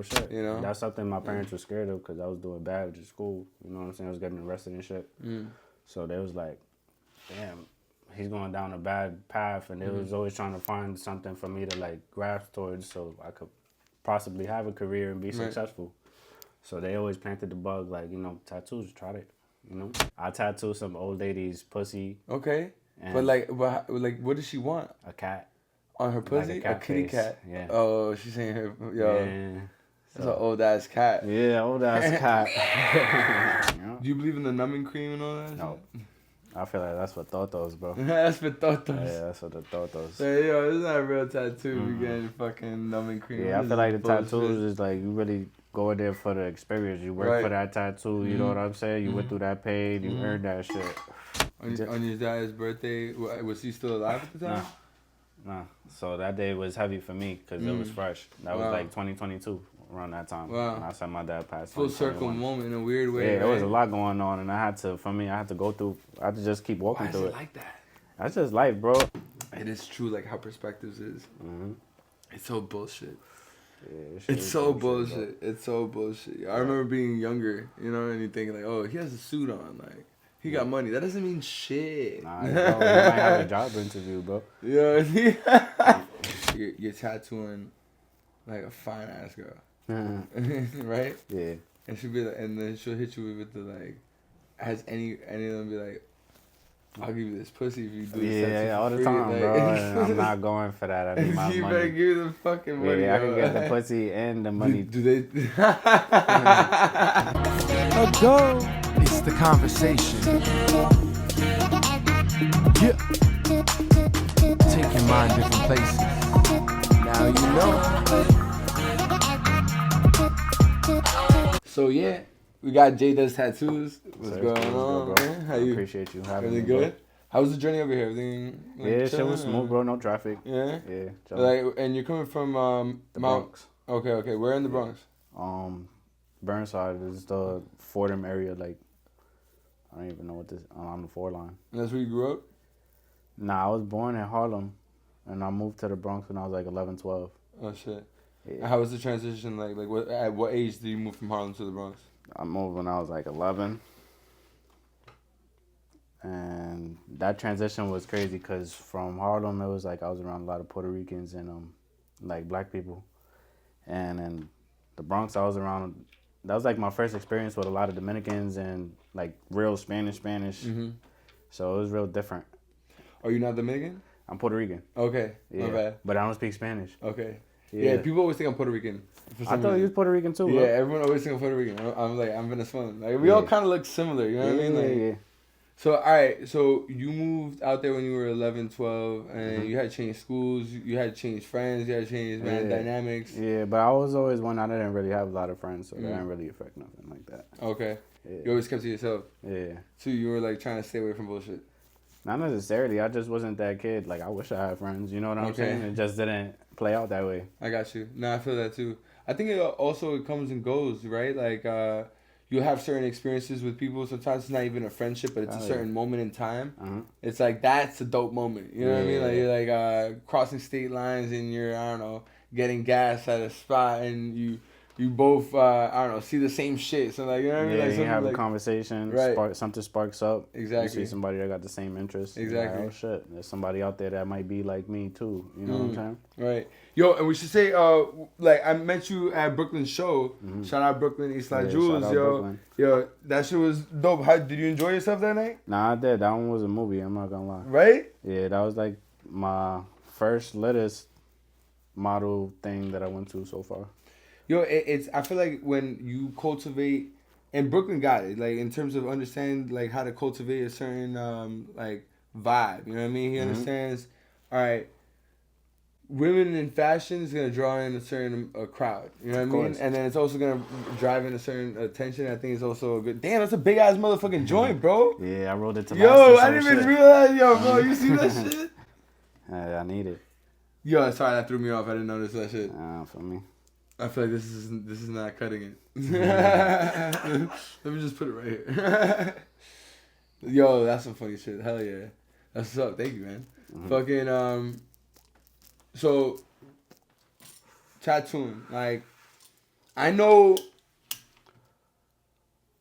shit. You know? That's something my parents were scared of because I was doing bad at school. You know what I'm saying? I was getting arrested and shit. So they was like, damn, he's going down a bad path. And they was always trying to find something for me to, like, grasp towards so I could possibly have a career and be successful. So they always planted the bug, like, you know, tattoos, try it. You know? I tattooed some old lady's pussy. Okay. But, like, what does she want? A cat. On her pussy? Like a kitty face. cat? Yeah. Oh, she's saying her, yo. Yeah. That's an old-ass cat. Yeah, old-ass cat. Do you believe in the numbing cream and all that? No. I feel like that's for totos, bro. That's for totos. Yeah, that's for the totos. So, yo, this is not a real tattoo. You getting fucking numbing cream. Yeah, I feel like the tattoos is like you really go in there for the experience. You work for that tattoo, you know what I'm saying? You went through that pain, you earned that shit. On your dad's birthday, was he still alive at the time? Nah. So that day was heavy for me because it was fresh. That was like 2022 around that time. Wow. And I said my dad passed. Full circle moment in a weird way. Yeah, there was a lot going on, and I had to go through. I had to just keep walking through it. Why is it like that? That's just life, bro. It is true, like how perspectives is. It's so bullshit. Yeah, it's so bullshit. It's so bullshit. I remember being younger, you know, and you thinking like, oh, he has a suit on, like. He got money. That doesn't mean shit. Nah, bro, you might have a job interview, bro. Yeah. you're tattooing like a fine ass girl, right? Yeah. And she'll be like, and then she'll hit you with the like, has any of them be like, I'll give you this pussy if you do this. Yeah, all the time, like, bro. I'm not going for that. I need my you money. better give the fucking money. Yeah, I can get the pussy and the money. Do they? Go. It's the conversation. Yeah. Take your mind different places. Now you know. So yeah, we got Jay Does Tattoos. What's going on, bro? man? How you? Appreciate you having me. Everything good? How was the journey over here? Everything? Like, yeah, shit was smooth, bro. No traffic. Yeah. Yeah. Like, and you're coming from the Bronx. Okay. Where in the Bronx? Burnside is the Fordham area. Like, I don't even know what this. On the 4 line. And that's where you grew up? Nah, I was born in Harlem, and I moved to the Bronx when I was like 11, 12. Oh shit. Yeah. How was the transition? Like at what age did you move from Harlem to the Bronx? I moved when I was like 11. And that transition was crazy because from Harlem, it was like I was around a lot of Puerto Ricans and like black people. And in the Bronx, I was around, that was like my first experience with a lot of Dominicans and like real Spanish. So it was real different. Are you not Dominican? I'm Puerto Rican. Okay, yeah, my bad. But I don't speak Spanish. Okay. Yeah, people always think I'm Puerto Rican. I thought you was Puerto Rican too, Yeah, bro. everyone always think I'm Puerto Rican. I'm like, I'm Venezuelan. Like, we all kind of look similar, you know what I mean? Like, yeah. So, all right, so you moved out there when you were 11, 12, and you had changed schools, you had changed friends, you had changed dynamics. Yeah, but I was always one, I didn't really have a lot of friends, so that didn't really affect nothing like that. Okay. Yeah. You always kept to yourself. Yeah. So you were like trying to stay away from bullshit. Not necessarily. I just wasn't that kid. Like, I wish I had friends. You know what I'm saying? It just didn't play out that way. I got you. No, I feel that too. I think it comes and goes, right? Like, you'll have certain experiences with people. Sometimes it's not even a friendship, but it's a certain moment in time. It's like, that's a dope moment. You know what I mean? Like, you're like crossing state lines and you're, I don't know, getting gas at a spot and you both, I don't know, see the same shit. So, like, you know what I mean? Yeah, like, you have a conversation, something sparks up. Exactly. You see somebody that got the same interests. Exactly. Like, oh, shit, there's somebody out there that might be like me, too. You know what I'm saying? Right. Yo, and we should say, like, I met you at Brooklyn show. Shout out Brooklyn, East Side Jewels, yo. Brooklyn. Yo, that shit was dope. Did you enjoy yourself that night? Nah, I did. That one was a movie, I'm not gonna lie. Right? Yeah, that was like my first latest model thing that I went to so far. Yo, it's I feel like when you cultivate, and Brooklyn got it, like in terms of understanding like how to cultivate a certain like vibe. You know what I mean? He understands. All right, women in fashion is gonna draw in a certain crowd. You know what I mean? And then it's also gonna drive in a certain attention. I think it's also a good. Damn, that's a big ass motherfucking joint, bro. Yeah, I rolled it to. Yo, I didn't even realize, yo, bro. You see that shit? I need it. Yo, sorry, that threw me off. I didn't notice that shit. For me. I feel like this is not cutting it. Let me just put it right here. Yo, that's some funny shit. Hell yeah. That's what's up. Thank you, man. Fucking, so, tattooing. Like, I know.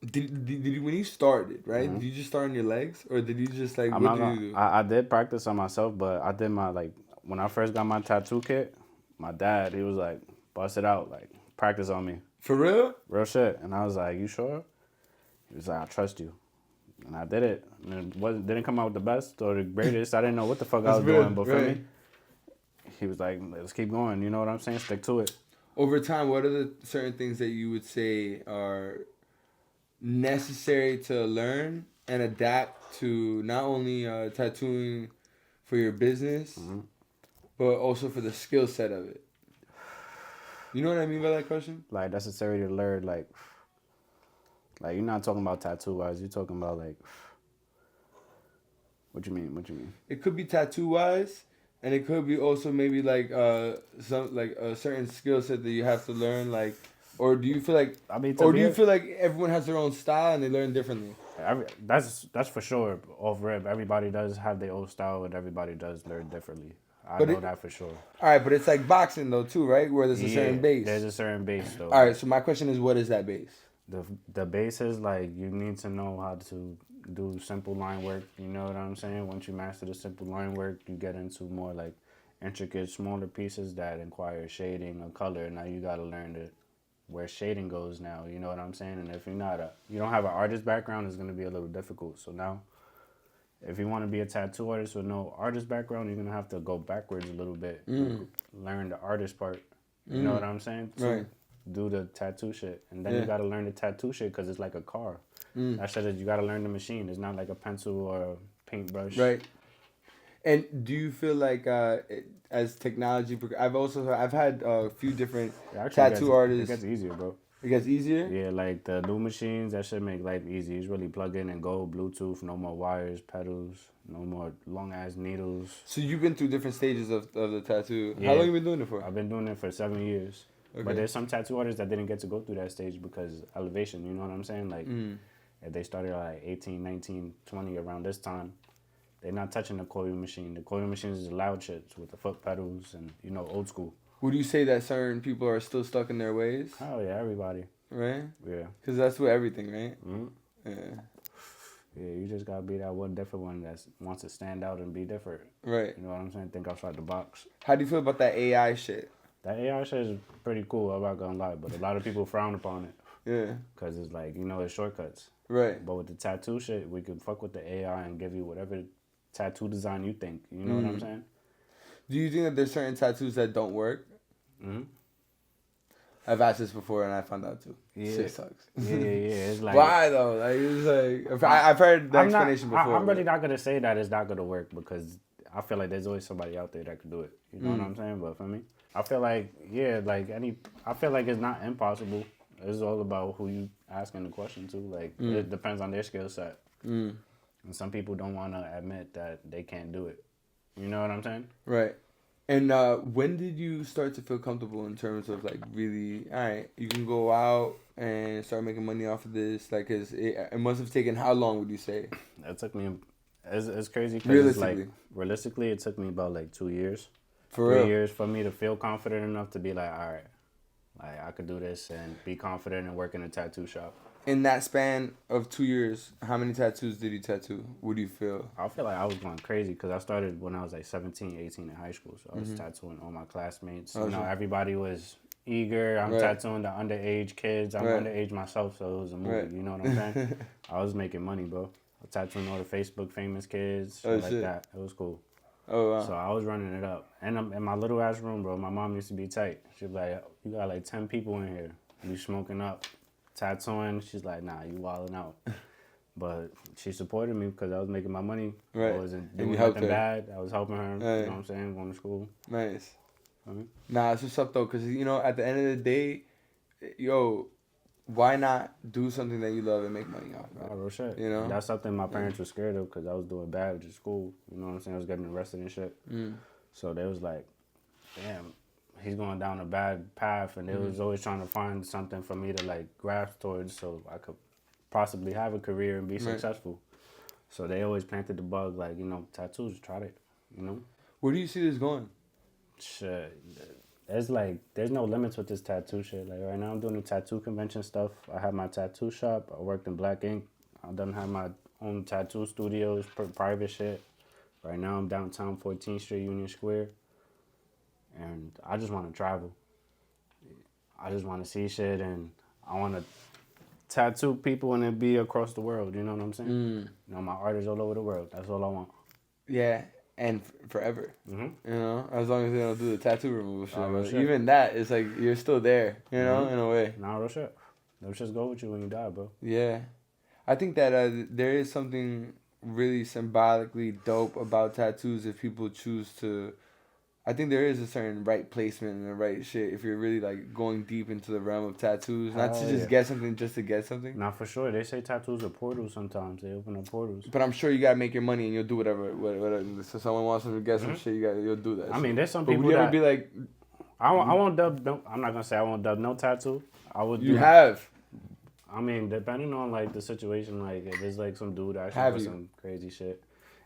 Did you, when you started, right? Mm-hmm. Did you just start on your legs, or did you just like I'm what not did gonna, you do? I did practice on myself, but I did my like when I first got my tattoo kit, my dad he was like, bust it out, like practice on me, For real? real shit. And I was like, you sure? He was like, I trust you, and I did it. And it didn't come out the best or the greatest. I didn't know what the fuck I That's was real, doing, but for right. me, he was like, let's keep going. You know what I'm saying? Stick to it. Over time, what are the certain things that you would say are necessary to learn and adapt to not only tattooing for your business, but also for the skill set of it? You know what I mean by that question? Like necessary to learn, like you're not talking about tattoo wise. You're talking about like, what you mean? What you mean? It could be tattoo wise, and it could be also maybe like some like a certain skill set that you have to learn. Like, or do you feel like, I mean, or do you feel like everyone has their own style and they learn differently? That's for sure. Off rip, everybody does have their own style, and everybody does learn differently. I But know it- that for sure. All right, but it's like boxing though too, right? Where there's a certain base. There's a certain base though. All right, so my question is, what is that base? The base is like you need to know how to do simple line work. You know what I'm saying? Once you master the simple line work, you get into more like intricate, smaller pieces that require shading or color. Now you gotta learn where shading goes now. You know what I'm saying? And if you don't have an artist background, it's gonna be a little difficult. So now, if you want to be a tattoo artist with no artist background, you're gonna have to go backwards a little bit, learn the artist part. You know what I'm saying? Right. Do the tattoo shit, and then you gotta learn the tattoo shit because it's like a car. That shit is you gotta learn the machine. It's not like a pencil or a paintbrush. Right. And do you feel like as technology, I've had a few different It actually tattoo artists. It gets easier, bro. It gets easier. Yeah, like the new machines, that should make life easy. It's really plug in and go, Bluetooth, no more wires, pedals, no more long ass needles. So you've been through different stages of the tattoo. Yeah. How long you been doing it for? I've been doing it for 7 years. Okay. But there's some tattoo artists that didn't get to go through that stage because elevation, you know what I'm saying? Like, if they started at like 18, 19, 20 around this time, they're not touching the coil machine. The coil machine is loud shits with the foot pedals and, you know, old school. Would you say that certain people are still stuck in their ways? Oh, yeah, everybody. Right? Yeah. Because that's with everything, right? Mm-hmm. Yeah. Yeah, you just gotta be that one different one that wants to stand out and be different. Right. You know what I'm saying? Think outside the box. How do you feel about that AI shit? That AI shit is pretty cool, I'm not gonna lie, but a lot of people frown upon it. Yeah. Because it's like, you know, it's shortcuts. Right. But with the tattoo shit, we can fuck with the AI and give you whatever tattoo design you think. You know what I'm saying? Do you think that there's certain tattoos that don't work? Mm-hmm. I've asked this before and I found out too. Yeah. Shit sucks. Yeah. It's like... Why though? Like it's like I've heard the explanation before. I'm really not going to say that it's not going to work because I feel like there's always somebody out there that could do it. You know what I'm saying? But for me, I feel like, I feel like it's not impossible. It's all about who you asking the question to. Like, it depends on their skill set. And some people don't want to admit that they can't do it. You know what I'm saying? Right. And when did you start to feel comfortable in terms of like really, all right, you can go out and start making money off of this? Like, it must have taken how long would you say? It took me, it's crazy because it's like, Realistically. realistically, it took me about like 2 years. For 3 real? years for me to feel confident enough to be like, all right, like I could do this and be confident and work in a tattoo shop. In that span of 2 years, how many tattoos did you tattoo? What do you feel? I feel like I was going crazy because I started when I was like 17, 18 in high school. So I was tattooing all my classmates. Oh, You know, sure. everybody was eager. I'm Right. tattooing the underage kids. I'm Right. underage myself, so it was a movie. Right. You know what I'm saying? I was making money, bro. I was tattooing all the Facebook famous kids, Oh, shit like shit. that. It was cool. Oh, wow. So I was running it up. And I'm in my little ass room, bro. My mom used to be tight. She'd be like, you got like 10 people in here. You smoking up, tattooing. She's like, nah, you wilding out. But she supported me because I was making my money. Right. I wasn't And you doing helped nothing her. bad. I was helping her. Right. You know what I'm saying? Going to school. Nice. Mhm. Nah, it's what's up though, because, you know, at the end of the day, yo, why not do something that you love and make money off of Oh, it? real shit. You know? That's something my parents were scared of because I was doing bad at school. You know what I'm saying? I was getting arrested and shit. So they was like, damn, he's going down a bad path. And they was always trying to find something for me to like grasp towards so I could possibly have a career and be successful. So they always planted the bug like, you know, tattoos, try it, you know? Where do you see this going? Shit. it's like there's no limits with this tattoo shit. Like right now, I'm doing the tattoo convention stuff. I have my tattoo shop. I worked in Black Ink. I done have my own tattoo studios, private shit. Right now, I'm downtown 14th Street, Union Square, and I just want to travel. I just want to see shit, and I want to tattoo people and it be across the world. You know what I'm saying? You know, my art is all over the world. That's all I want. Yeah, and forever. Mm-hmm. You know, as long as they don't do the tattoo removal shit. real shit. Even that, it's like you're still there. You know, in a way. Nah, real shit. Those shits go with you when you die, bro. Yeah, I think that there is something really symbolically dope about tattoos if people choose to. I think there is a certain right placement and the right shit if you're really like going deep into the realm of tattoos, not to just get something just to get something. Nah, for sure. They say tattoos are portals sometimes. They open up portals. But I'm sure you gotta make your money and you'll do whatever. So someone wants to get some shit, you'll do that. I mean, there's some but people would you that ever be like, I won't dub. No, I'm not gonna say I won't dub no tattoo. I would. You have. I mean, depending on like the situation, like if it's like some dude actually Have with you? some crazy shit.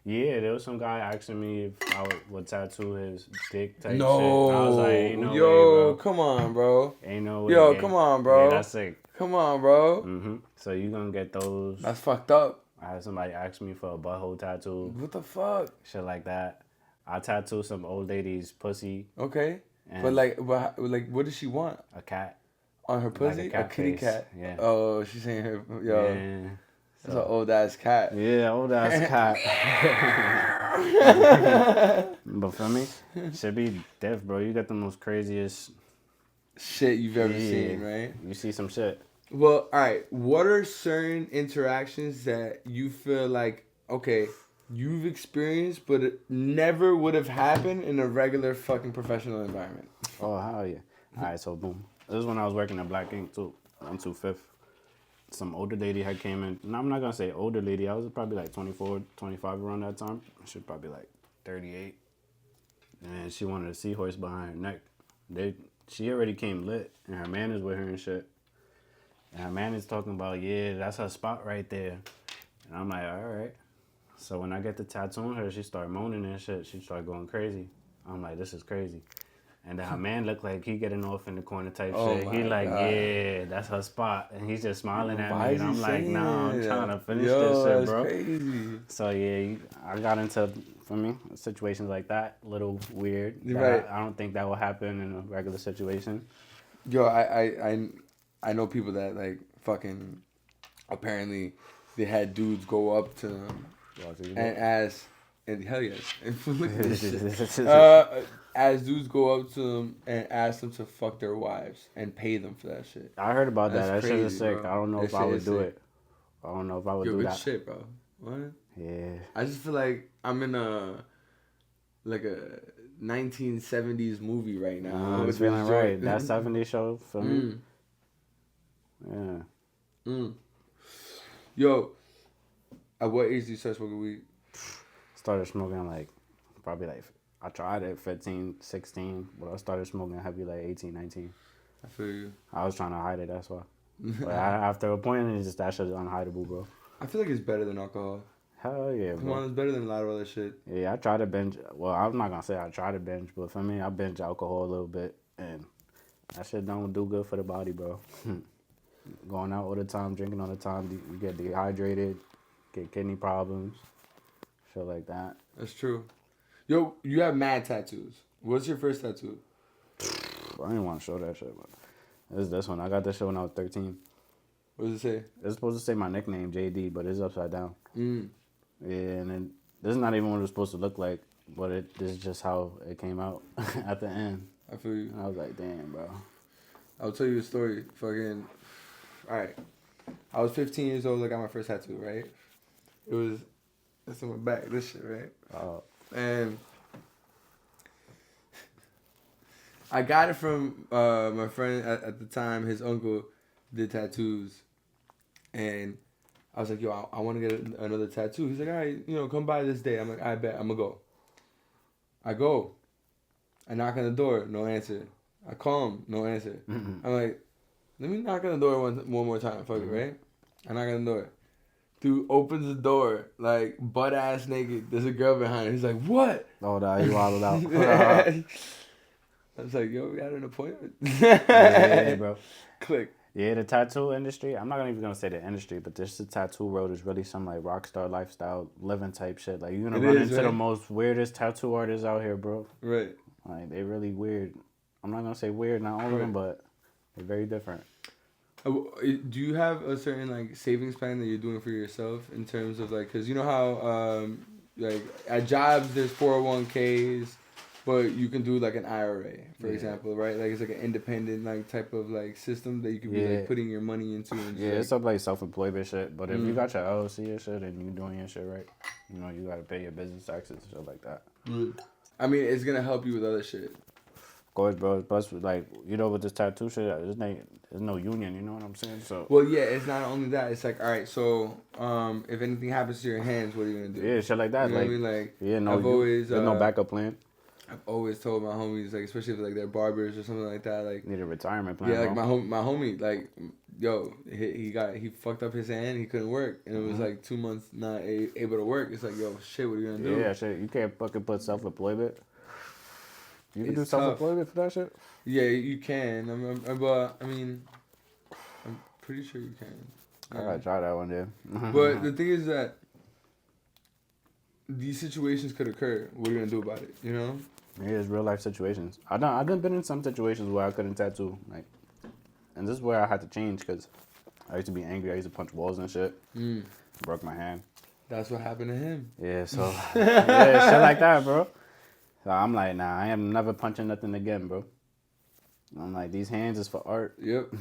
Yeah, there was some guy asking me if I would tattoo his dick type shit. I was like, ain't no way, bro. Come on, bro. Ain't no way. Yo, gang. come on, bro. Yeah, that's sick. Come on, bro. Mm-hmm. So you gonna get those? That's fucked up. I had somebody ask me for a butthole tattoo, What the fuck? shit like that. I tattoo some old lady's pussy. Okay. And But like, what does she want? a cat. On her pussy? cat a kitty face. cat. Yeah. Oh, she's saying her. Yo, Yeah. that's an old ass cat. Yeah, old ass cat. But for me, should be deaf, bro. You got the most craziest Shit you've ever seen, right? You see some shit. Well, all right. What are certain interactions that you feel like, okay, you've experienced, but it never would have happened in a regular fucking professional environment? Oh, hell yeah. All right, so boom. This is when I was working at Black Ink, too. On 25th. Some older lady had came in. No, I'm not going to say older lady. I was probably like 24, 25 around that time. She was probably like 38. And she wanted a seahorse behind her neck. She already came lit, and her man is with her and shit. And her man is talking about, yeah, that's her spot right there. And I'm like, all right. So when I get the tattoo on her, she started moaning and shit. She started going crazy. I'm like, this is crazy. And then her man looked like he getting off in the corner type shit. He like, God. Yeah, that's her spot. And he's just smiling at me. And I'm like, no, I'm trying to finish this shit, bro. Crazy. So yeah, I got into, for me, situations like that, a little weird. Right. I don't think that will happen in a regular situation. Yo, I know people that like fucking, apparently they had dudes go up to them and ask, and hell yes, look at this shit. As dudes go up to them and ask them to fuck their wives and pay them for that shit. I heard about that. That crazy, shit is sick. bro. I don't know if I would do it. I don't know if I would do good that. Shit, bro. What? Yeah. I just feel like I'm in a 1970s movie right now. I'm feeling right. That 70s show for me. Yeah. Yo, at what age did you start smoking weed? Started smoking probably I tried it 15, 16, but I started smoking heavy 18, 19. I feel you. I was trying to hide it, that's why. But after a point, it's just that shit is unhideable, bro. I feel like it's better than alcohol. Hell yeah, bro. Come on, it's better than a lot of other shit. Yeah, I tried to binge. Well, I'm not going to say I tried to binge, but for me, I binge alcohol a little bit, and that shit don't do good for the body, bro. Going out all the time, drinking all the time, you get dehydrated, get kidney problems, shit like that. That's true. Yo, you have mad tattoos. What's your first tattoo? I didn't want to show that shit, but it's this one. I got this shit when I was 13. What does it say? It's supposed to say my nickname, JD, but it's upside down. Yeah, and then this is not even what it was supposed to look like, but this is just how it came out at the end. I feel you. And I was like, damn, bro. I'll tell you a story. Fucking, all right. I was 15 years old. I got my first tattoo, right? It's on my back, this shit, right? And I got it from my friend at the time. His uncle did tattoos. And I was like, yo, I want to get another tattoo. He's like, all right, come by this day. I'm like, I bet. I'm going to go. I go. I knock on the door. No answer. I call him. No answer. I'm like, let me knock on the door one more time. Fuck it, right? I knock on the door. Dude opens the door, butt ass naked. There's a girl behind her. He's like, what? Oh, nah, you wilded out. I was like, yo, we had an appointment. Yeah, bro. Click. Yeah, the tattoo industry. I'm not even gonna say the industry, but this the tattoo world is really some like rock star lifestyle living type shit. Like you're gonna run into the most weirdest tattoo artists out here, bro. Right. Like they really weird. I'm not gonna say weird, not all of them, but they're very different. Do you have a certain like savings plan that you're doing for yourself in terms of like, cause you know how like at jobs there's 401ks, but you can do like an IRA, for example, right? Like it's like an independent like type of like system that you could be like putting your money into. And yeah, it's up like self-employment shit. But if you got your LLC and shit and you doing your shit right, you know you gotta pay your business taxes and shit like that. I mean, it's gonna help you with other shit. Of course, bro. Plus, like you know, with this tattoo shit, there's no union. You know what I'm saying? So. Well, yeah, it's not only that. It's like, all right, so if anything happens to your hands, what are you gonna do? Yeah, shit like that. You know like, what I mean? Like, yeah, no, there's no backup plan. I've always told my homies, like, especially if like they're barbers or something like that, like need a retirement plan. Yeah, like my homie, like, yo, he fucked up his hand, he couldn't work, and it was like 2 months not able to work. It's like, yo, shit, what are you gonna do? Yeah, shit, you can't fucking put self-employment. You can do self-employment for that shit. Yeah, you can. But I mean, I'm pretty sure you can. I gotta try that one day. But the thing is that these situations could occur. What are you gonna do about it? You know? Yeah, it's real life situations. I've done been in some situations where I couldn't tattoo, like, and this is where I had to change because I used to be angry. I used to punch walls and shit. Broke my hand. That's what happened to him. Yeah, so yeah, shit like that, bro. So I'm like, nah, I am never punching nothing again, bro. I'm like, these hands is for art. Yep.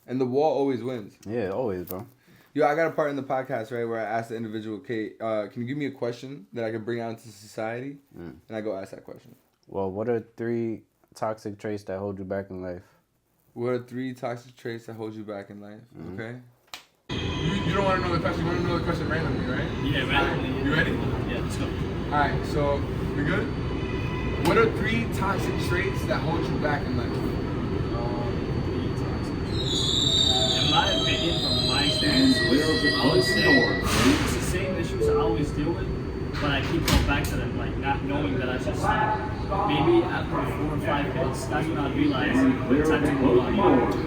And the wall always wins. Yeah, always, bro. Yo, I got a part in the podcast, right, where I asked the individual, okay, can you give me a question that I can bring out into society? And I go ask that question. Well, what are 3 toxic traits that hold you back in life? What are 3 toxic traits that hold you back in life? Okay. You don't want to know the question. You want to know the question randomly, right? Yeah, randomly. You ready? Yeah, let's go. All right, so we good? What are 3 toxic traits that hold you back in life? In my opinion, from my experience, I would say it's the same issues I always deal with, but I keep going back to them, like not knowing that I should stop. Maybe after 4 or 5 hits, that's when I realize it's time to move on.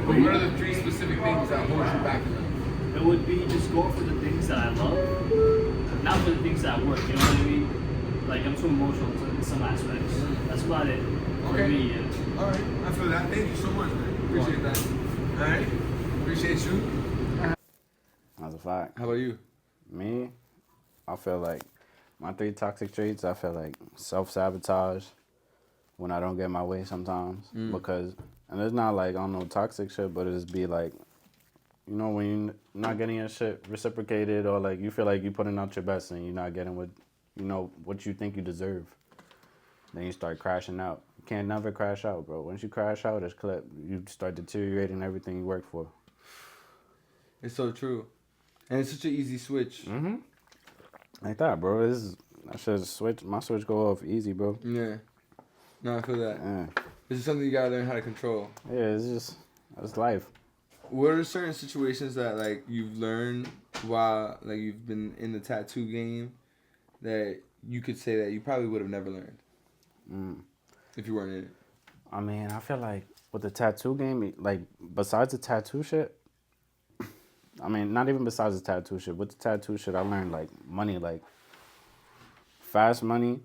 But what are the 3 specific things that hold you back in life? It would be just going for the things that I love, not for the things that work, you know what I mean? Like, I'm too emotional in some aspects. That's about it. For me, yeah. All right, I feel that. Thank you so much, man. Appreciate that. All right, appreciate you. That's a fact. How about you? Me, I feel like my 3 toxic traits, I feel like self-sabotage when I don't get my way sometimes. Because, and it's not like, I don't know, toxic shit, but it just be like, you know, when you're not getting your shit reciprocated or like you feel like you're putting out your best and you're not getting what, you know, what you think you deserve. Then you start crashing out. You can't never crash out, bro. Once you crash out, it's clip. You start deteriorating everything you work for. It's so true. And it's such an easy switch. Like that, bro. I should switch. My switch go off easy, bro. Yeah. No, I feel that. Yeah, This is something you gotta learn how to control. yeah, it's life. What are certain situations that like you've learned while like you've been in the tattoo game that you could say that you probably would have never learned if you weren't in it? I mean, I feel like with the tattoo game, like besides the tattoo shit, I mean, not even besides the tattoo shit. With the tattoo shit, I learned like money, like fast money,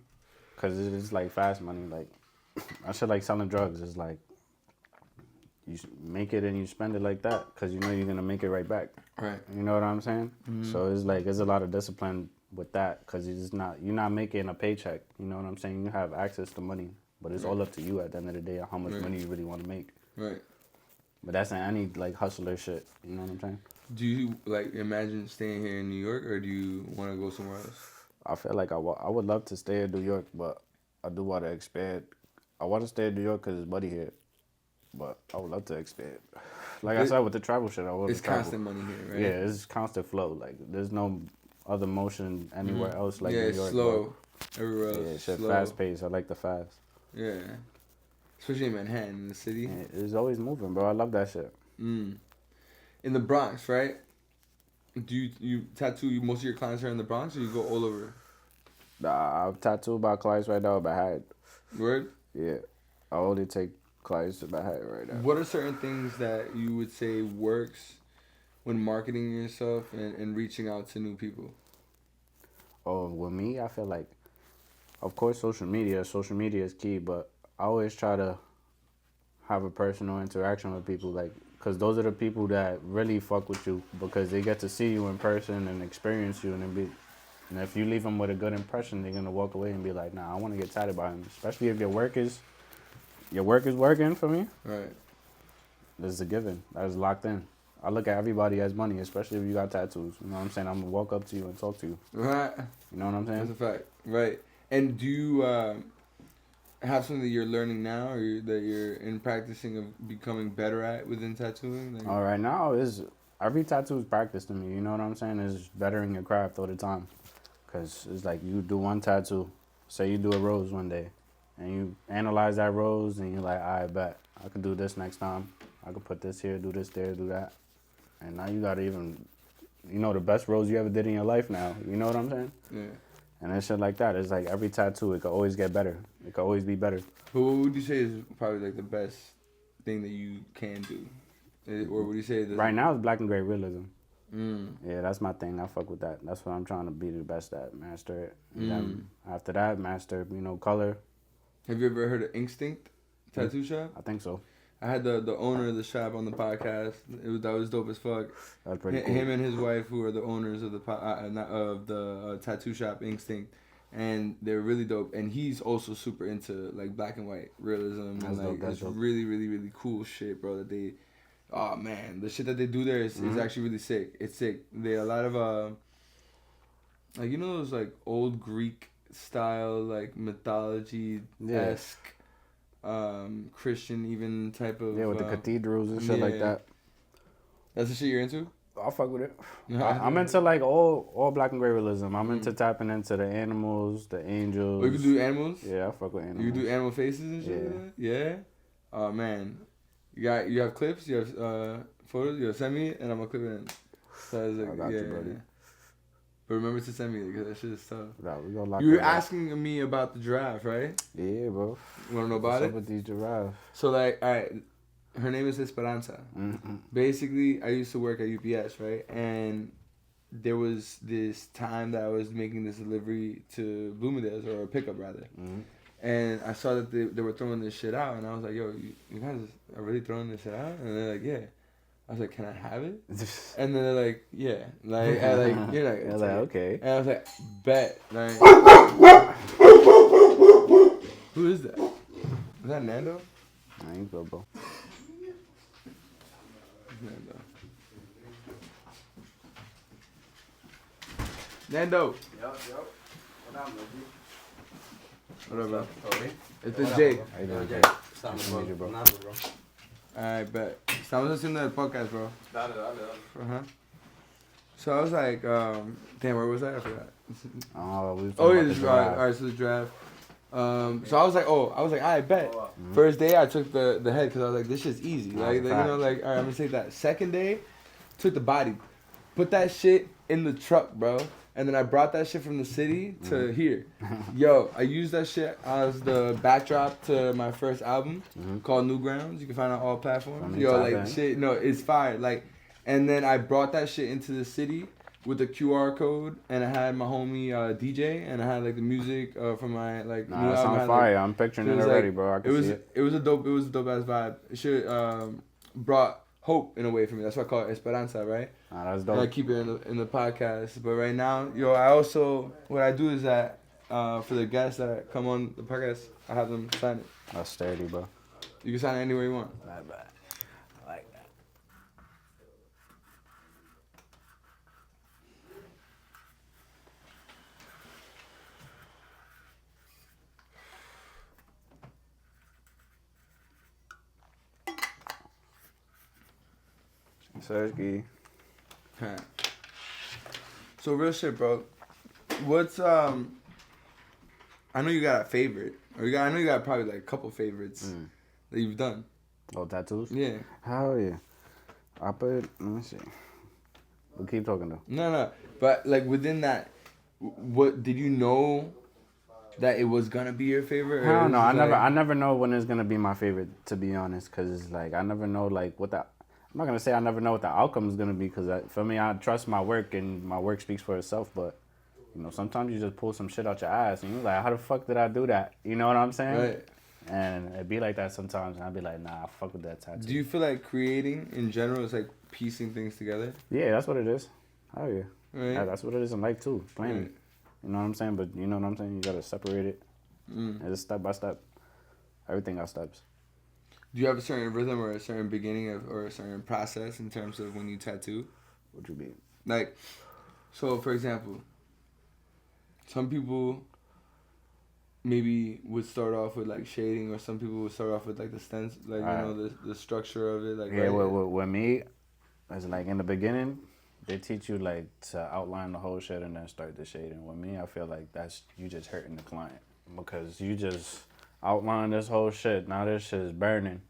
cause it's like fast money. Like I should like selling drugs. It's like you make it and you spend it like that, cause you know you're gonna make it right back. Right. You know what I'm saying? So it's like there's a lot of discipline with that, cause you're not making a paycheck. You know what I'm saying? You have access to money, but it's all up to you at the end of the day how much money you really want to make. Right. But that's in any like hustler shit. You know what I'm saying? Do you like imagine staying here in New York, or do you want to go somewhere else? I feel like I would love to stay in New York, but I do want to expand. I want to stay in New York because it's money here, but I would love to expand. Like I said, with the travel shit, I want to travel. It's constant money here, right? Yeah, it's constant flow. Like there's no other motion anywhere else like yeah, New it's York. slow. Everywhere else. Yeah, shit, slow. fast paced. I like the fast. Yeah. Especially in Manhattan, in the city. Yeah, it's always moving, bro. I love that shit. In the Bronx, right? Do you tattoo? Most of your clients are in the Bronx, or you go all over? Nah, I've tattooed my clients right now in my head. Word? Yeah. I only take clients to my head right now. What are certain things that you would say works when marketing yourself and reaching out to new people? Oh, with me, I feel like, of course, social media is key, but I always try to have a personal interaction with people, like, because those are the people that really fuck with you because they get to see you in person and experience you, and if you leave them with a good impression, they're gonna walk away and be like, nah, I want to get tatted by him. Especially if your work is working for me. Right. This is a given. That is locked in. I look at everybody as money, especially if you got tattoos. You know what I'm saying? I'm gonna walk up to you and talk to you. Right. You know what I'm saying? That's a fact. Right. And do you have something that you're learning now, or that you're in practicing of becoming better at within tattooing? Like, Right now is every tattoo is practice to me. You know what I'm saying? It's bettering your craft all the time. Cause it's like you do one tattoo, say you do a rose one day, and you analyze that rose, and you're like, I bet I could do this next time. I could put this here, do this there, do that, and now you gotta even, the best rose you ever did in your life now. You know what I'm saying? yeah. And that shit like that. It's like every tattoo, it could always get better. It could always be better. But what would you say is probably like the best thing that you can do? Or would you say that Right now, it's black and gray realism. Mm. Yeah, that's my thing. I fuck with that. That's what I'm trying to be the best at. Master it. And then after that, master, color. Have you ever heard of Instinct Tattoo Shop? I think so. I had the owner of the shop on the podcast. That was dope as fuck. That's pretty cool. Him and his wife, who are the owners of the tattoo shop Instinct, and they're really dope. And he's also super into like black and white realism, That's and like dope, it's dope. really really really cool shit, bro. That they, oh man, the shit that they do there is actually really sick. It's sick. They a lot of like those like old Greek style like mythology esque. Christian even type of Yeah, with the cathedrals and shit like that. That's the shit you're into? I'll fuck with it. I'm into like all black and gray realism. I'm into tapping into the animals, the angels. Oh, you can do animals? Yeah, I fuck with animals. You can do animal faces and shit? Yeah. Oh man. You have clips, you have photos, you send me and I'm gonna clip it in. So I was like, I got you, buddy. But remember to send me because that shit is tough. Nah, we gonna lock You were it up. asking me about the giraffe, right? Yeah, bro. You wanna know about What's it? up with these giraffes? So like, alright, her name is Esperanza. Mm-hmm. Basically, I used to work at UPS, right? And there was this time that I was making this delivery to Bloomingdale's, or a pickup rather. Mm-hmm. And I saw that they were throwing this shit out, and I was like, yo, you guys are really throwing this shit out? And they're like, yeah. I was like, can I have it? And then they're like, yeah. Like, you're like, I was like, okay. And I was like, bet. Like, who is that? Is that Nando? I ain't good, bro. Nando. Yup. What up, What up, bro? Sorry. It's been Jake. How you doing, Jay? Estamos, Nice to meet you, bro. Nada, bro. Alright, bet. Estamos haciendo el podcast, bro. Dale. Uh-huh. So I was like, damn, where was I? I forgot. Oh, we was Oh, talking yeah, about this the draft. giraffe. Alright, so the draft. So I was like, I bet. First day, I took the head because I was like, this shit's easy. Nah, Like, it's a all right, I'm gonna take that. Second day, took the body, put that shit in the truck, bro. And then I brought that shit from the city to here. Yo, I used that shit as the backdrop to my first album called New Grounds. You can find it on all platforms. Yo, like shit, no, it's fire. Like, and then I brought that shit into the city with the QR code, and I had my homie DJ, and I had like the music from my like. Nah, new that album. sounds fire. I'm picturing it was already, like- bro. I can see it. It was a dope ass vibe. It should brought hope in a way for me. That's why I call it Esperanza, right? Nah, that's And I dope. keep it in the podcast. But right now, I also what I do is that for the guests that come on the podcast, I have them sign it. That's sturdy, bro. You can sign it anywhere you want. Not bad. I like that. Sergey. Okay. So real shit, bro. What's I know you got a favorite, or I know you got probably like a couple favorites that you've done. Oh, tattoos? Yeah. Hell yeah. I put, let me see. We'll keep talking though. No. But like within that, what did you know that it was gonna be your favorite? I or don't know. it's just I never know when it's gonna be my favorite, to be honest, because it's like I never know like what the. I'm not gonna say I never know what the outcome is gonna be, because for me, I trust my work and my work speaks for itself. But you know, sometimes you just pull some shit out your ass and you're like, how the fuck did I do that? You know what I'm saying? Right. And it be like that sometimes, and I'd be like, nah, fuck with that tattoo. Do you feel like creating in general is like piecing things together? Yeah, that's what it is. Oh yeah. Right. Yeah, that's what it is in life too. Planning. Right. You know what I'm saying? But you know what I'm saying? You gotta separate it. It's step by step. Everything got steps. Do you have a certain rhythm or a certain beginning of, or a certain process in terms of when you tattoo? What you mean? Like, so for example, some people maybe would start off with like shading, or some people would start off with like the stencil, like you know the structure of it. Like yeah, with me, it's like in the beginning, they teach you like to outline the whole shit and then start the shading. With me, I feel like that's you just hurting the client, because you just outline this whole shit. Now this shit is burning,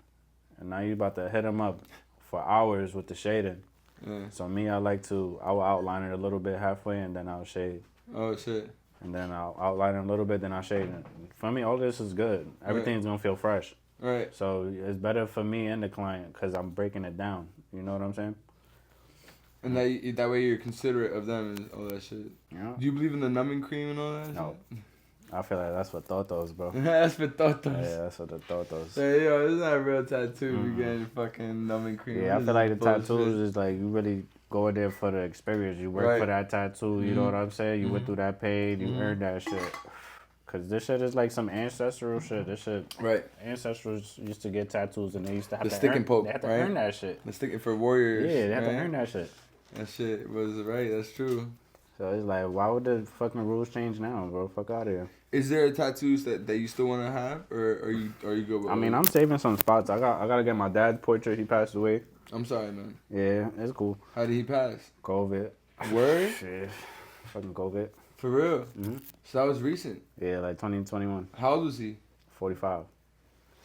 and now you about to hit them up for hours with the shading. Yeah. So me, I will outline it a little bit halfway and then I'll shade. Oh shit. And then I'll outline it a little bit, then I'll shade it. For me, all this is good. Everything's gonna feel fresh. Right. So it's better for me and the client because I'm breaking it down. You know what I'm saying? And that way you're considerate of them and all that shit. Yeah. Do you believe in the numbing cream and all that? No. I feel like that's for totos, bro. That's for totos. Yeah, that's for the totos. Hey, yo, this is not a real tattoo. You getting fucking numbing cream. Yeah, I This feel like the is bullshit. tattoos is like you really go in there for the experience. You work for that tattoo. You know what I'm saying? You went through that pain. You earned that shit. Cause this shit is like some ancestral shit. This shit, Right. Ancestors used to get tattoos and they used to have The to stick and poke, They had to right? earn that shit. The sticking for warriors. Yeah, they had right? to earn that shit. That shit was right. That's true. So it's like, why would the fucking rules change now, bro? Fuck out of here. Is there tattoos that you still want to have, or are you good with? I mean, I'm saving some spots. I gotta get my dad's portrait. He passed away. I'm sorry, man. Yeah, it's cool. How did he pass? COVID. Word? Shit. Fucking COVID. For real? Mhm. So that was recent. Yeah, like 2021. How old was he? 45.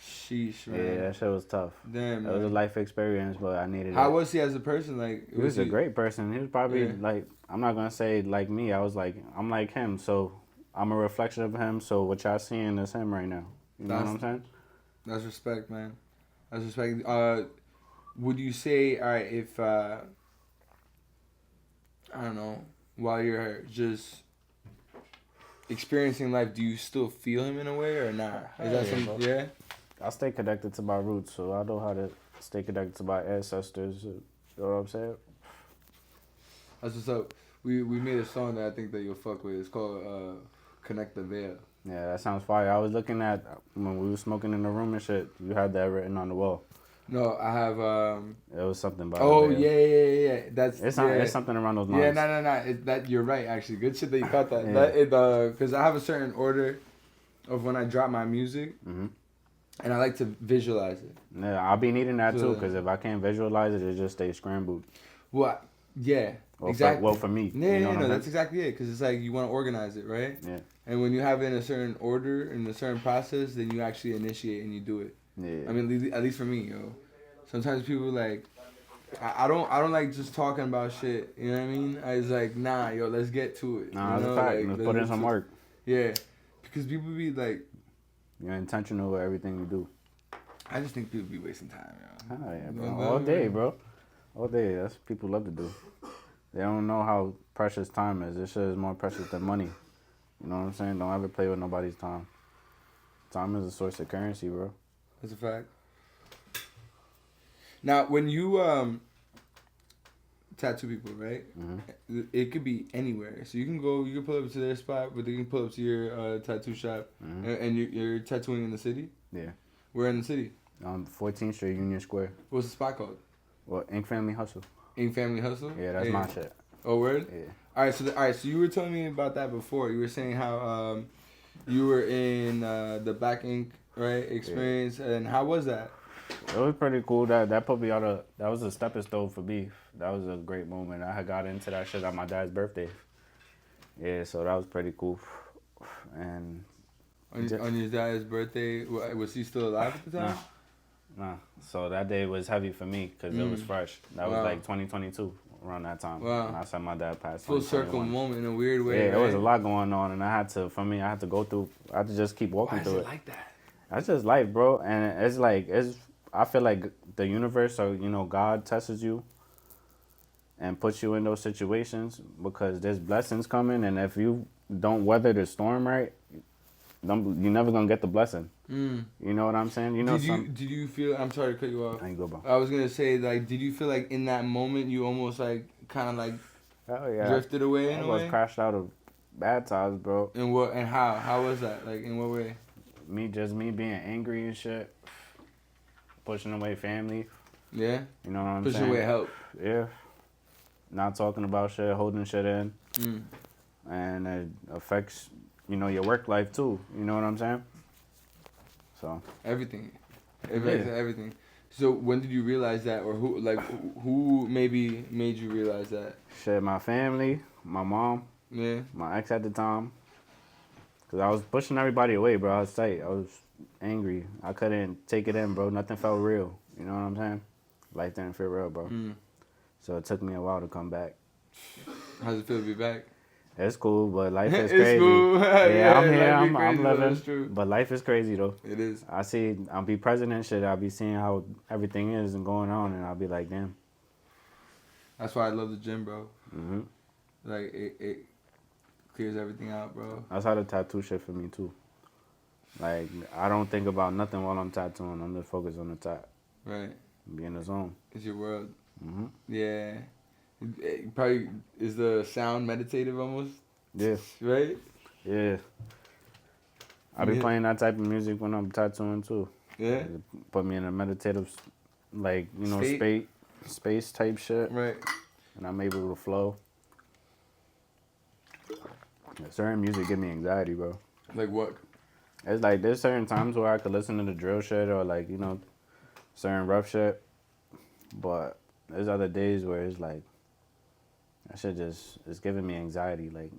Sheesh, man. Yeah, that shit was tough. Damn, It was a man. life experience, but I needed it. How was he as a person? Like, He was a great person. He was probably Yeah. like, I'm not gonna say like me. I'm like him. So I'm a reflection of him. So what y'all seeing is him right now. You know what I'm saying? That's respect, man. That's respect. Would you say, all right, if I don't know, while you're just experiencing life, do you still feel him in a way or not? Is that Yeah, something? bro. Yeah. I stay connected to my roots, so I know how to stay connected to my ancestors. You know what I'm saying? That's what's up. We made a song that I think that you'll fuck with. It's called "Connect the Veil." Yeah, that sounds fire. I was looking at when we were smoking in the room and shit. You had that written on the wall. No, I have. It was something about. Oh the veil. yeah. That's It's something around those Yeah, lines. no. That you're right. Actually, good shit that you caught that. Yeah. That it because I have a certain order of when I drop my music, and I like to visualize it. Yeah, I'll be needing that too, So- because if I can't visualize it, it just stays scrambled. Well, yeah, Well, exactly. for me. Yeah, you know what I'm that's saying? exactly it. Because it's like you want to organize it, right? Yeah. And when you have it in a certain order, in a certain process, then you actually initiate and you do it. Yeah. I mean, at least for me, yo. Sometimes people like, I don't like just talking about shit. You know what I mean? I was like, nah, yo, let's get to it. Nah, you that's know? a fact. Like, Let's let's put in get some to- work. Yeah, because people be like, You're intentional with everything you do. I just think people be wasting time, yo. Oh, yeah, bro. No, All no, day, no. bro. All day. That's what people love to do. They don't know how precious time is. This shit is more precious than money. You know what I'm saying? Don't ever play with nobody's time. Time is a source of currency, bro. That's a fact. Now, when you tattoo people, right? It could be anywhere. So you can pull up to their spot, but they can pull up to your tattoo shop, and you're tattooing in the city. Yeah. Where in the city? On 14th Street, Union Square. What's the spot called? Well, Ink Family Hustle. Ink Family Hustle. Yeah, that's my shit. Oh, word. Yeah. All right, so you were telling me about that before. You were saying how you were in the Black Ink experience, and how was that? It was pretty cool. That put me on that was a stepping stone for me. That was a great moment. I had got into that shit on my dad's birthday. Yeah, so that was pretty cool. And On your dad's birthday, was he still alive at the time? Nah. So that day was heavy for me because it was fresh. That was Wow. like 2022. around that time. Wow. And I said my dad passed. Full circle 2021. moment in a weird way. Yeah, right? there was a lot going on, and I had to go through. I had to just keep walking Why is through it it. like that? That's just life, bro. And it's like I feel like the universe, or God tests you and puts you in those situations because there's blessings coming, and if you don't weather the storm right, you're never gonna get the blessing. You know what I'm saying? Did you feel? I'm sorry to cut you off. I ain't go, bro. I was gonna say, like, did you feel like in that moment you almost like kind of like Hell yeah. drifted away in I a was way? crashed out of bad times, bro. And what and how? How was that? Like, in what way? Me being angry and shit, pushing away family. Yeah, You know what I'm pushing saying? away help. Yeah. Not talking about shit, holding shit in. Mm. And it affects, your work life too. You know what I'm saying? So. Everything. It affects everything. So when did you realize that, or who maybe made you realize that? Shit, my family, my mom, Yeah. my ex at the time. Cause I was pushing everybody away, bro. I was tight. I was angry. I couldn't take it in, bro. Nothing felt real. You know what I'm saying? Life didn't feel real, bro. So it took me a while to come back. How's it feel to be back? It's cool, but life is It's crazy. cool. Yeah, I'm here. life be I'm crazy, though, living. that's true. But life is crazy though. It is. I'll be present and shit. I'll be seeing how everything is and going on, and I'll be like, damn. That's why I love the gym, bro. Mhm. Like it clears everything out, bro. That's how the tattoo shit for me too. Like I don't think about nothing while I'm tattooing. I'm just focused on the tat. Right. Be in the zone. It's your world. Mhm. Yeah. It probably is the sound meditative almost, Yeah. right? Yeah. I be Yeah. playing that type of music when I'm tattooing too. Yeah. It put me in a meditative, State. space type shit, Right. and I'm able to flow. Certain music give me anxiety, bro. Like what? It's like there's certain times where I could listen to the drill shit or certain rough shit, but there's other days where it's like that shit it's giving me anxiety. Like